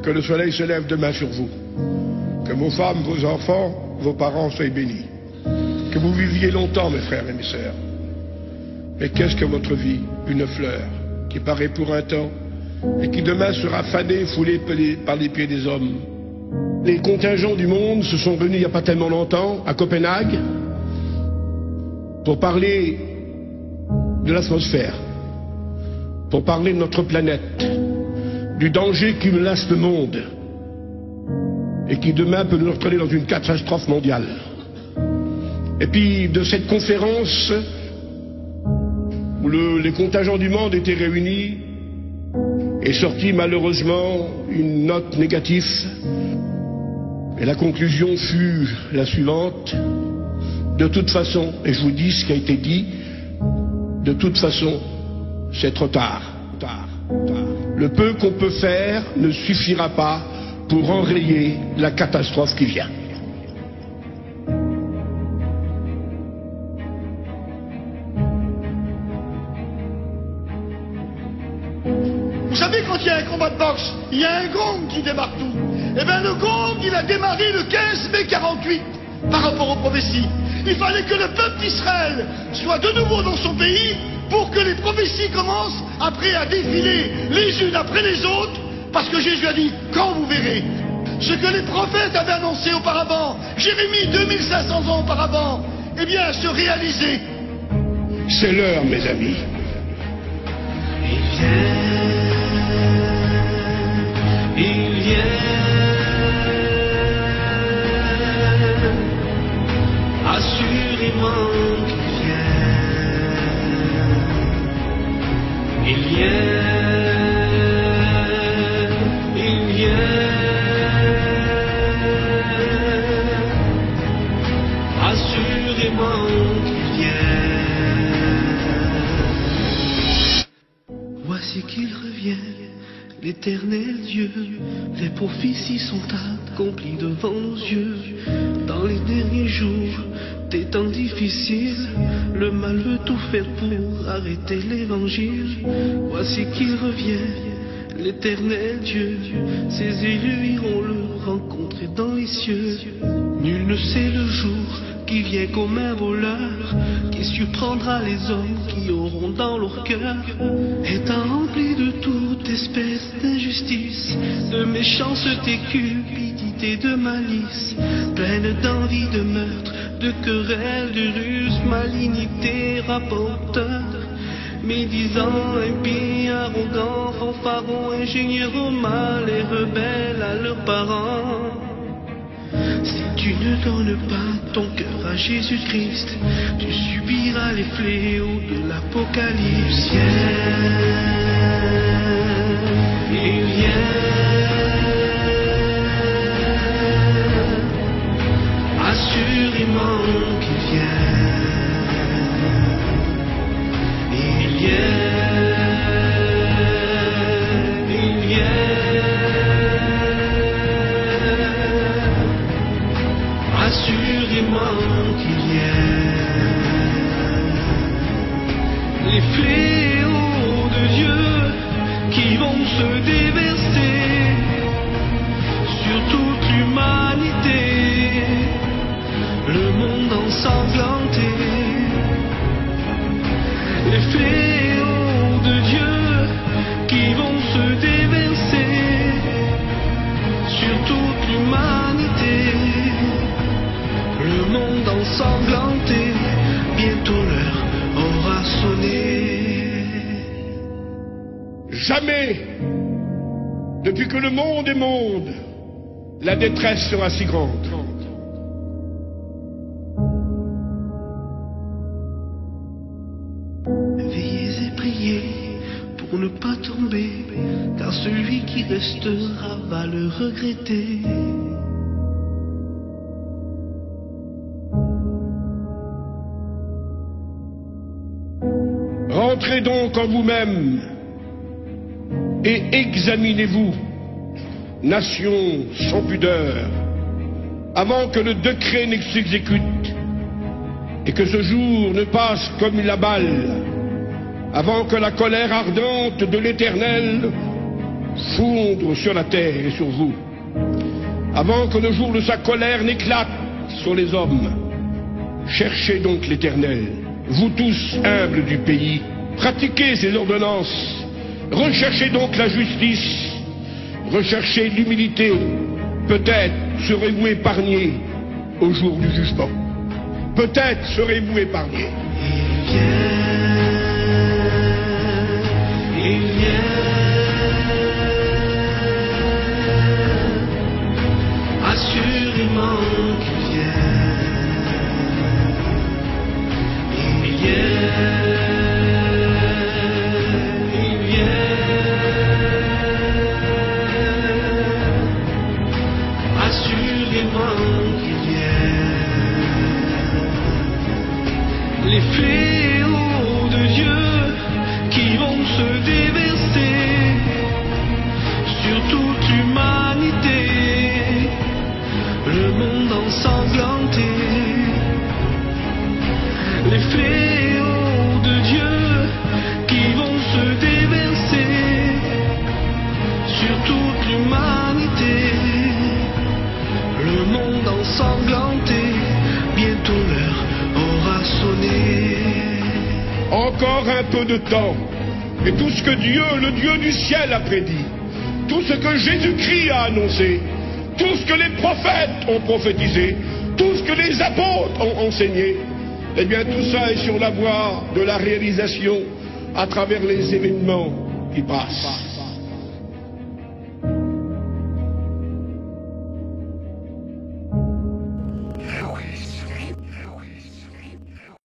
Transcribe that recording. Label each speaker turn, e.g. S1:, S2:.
S1: que le soleil se lève demain sur vous. Que vos femmes, vos enfants, vos parents soient bénis. Que vous viviez longtemps, mes frères et mes sœurs. Mais qu'est-ce que votre vie? Une fleur qui paraît pour un temps et qui demain sera fanée, foulée par les pieds des hommes. Les contingents du monde se sont réunis il n'y a pas tellement longtemps à Copenhague pour parler de l'atmosphère, pour parler de notre planète, du danger qui menace le monde et qui demain peut nous entraîner dans une catastrophe mondiale. Et puis de cette conférence où les contingents du monde étaient réunis est sortie malheureusement une note négative. Et la conclusion fut la suivante: de toute façon, et je vous dis ce qui a été dit, de toute façon, c'est trop tard. Le peu qu'on peut faire ne suffira pas pour enrayer la catastrophe qui vient.
S2: Vous savez, quand il y a un combat de boxe, il y a un gong qui démarre tout. Eh bien, le gong, il a démarré le 15 mai 48 par rapport aux prophéties. Il fallait que le peuple d'Israël soit de nouveau dans son pays pour que les prophéties commencent après à défiler les unes après les autres, parce que Jésus a dit, quand vous verrez ce que les prophètes avaient annoncé auparavant, Jérémie 2500 ans auparavant, eh bien, se réaliser.
S1: C'est l'heure, mes amis.
S3: Il vient, assurément qu'il vient. Il vient, assurément qu'il vient. Voici qu'il revient, l'Éternel Dieu. Les prophéties sont accomplies devant nos yeux. Dans les derniers jours, des temps difficiles, le mal veut tout faire pour arrêter l'évangile. Voici qu'il revient, l'Éternel Dieu. Ses élus iront le rencontrer dans les cieux. Nul ne sait le jour qui vient comme un voleur, qui surprendra les hommes qui auront dans leur cœur, étant rempli de toute espèce d'injustice, de méchanceté, cupidité, de malice, pleine d'envie, de meurtre, de querelles, de ruse, malignité, rapporteur, médisant, impie, arrogant, fanfaron, ingénieur au mal et rebelle à leurs parents. Si tu ne donnes pas ton cœur à Jésus-Christ, tu subiras les fléaux de l'Apocalypse. Il vient, assurément qu'il vient. Il vient, il vient. Assurément qu'il vient. Les fléaux de Dieu qui vont se déverser sur toute l'humanité, le monde ensanglanté. Les fléaux de Dieu qui vont se déverser sur toute l'humanité, le monde ensanglanté, bientôt l'heure aura sonné.
S1: Jamais, depuis que le monde est monde, la détresse sera si grande.
S3: Veillez et priez pour ne pas tomber, car celui qui restera va le regretter.
S1: Entrez donc en vous-même et examinez-vous, nation sans pudeur, avant que le décret ne s'exécute et que ce jour ne passe comme la balle, avant que la colère ardente de l'Éternel fondre sur la terre et sur vous, avant que le jour de sa colère n'éclate sur les hommes. Cherchez donc l'Éternel, vous tous humbles du pays, pratiquez ses ordonnances, recherchez donc la justice, recherchez l'humilité, peut-être serez-vous épargnés au jour du jugement. Peut-être serez-vous épargnés.
S3: Il vient, assurément qu'il vient, il vient, assurément qu'il vient. Les fléaux de Dieu qui vont se déverser sur toute l'humanité, le monde ensanglanté. Les fléaux de Dieu qui vont se déverser sur toute l'humanité, le monde ensanglanté. Bientôt l'heure aura sonné.
S1: Encore un peu de temps, et tout ce que Dieu, le Dieu du ciel, a prédit, tout ce que Jésus-Christ a annoncé, tout ce que les prophètes ont prophétisé, tout ce que les apôtres ont enseigné, eh bien tout ça est sur la voie de la réalisation à travers les événements qui passent.
S4: Oui.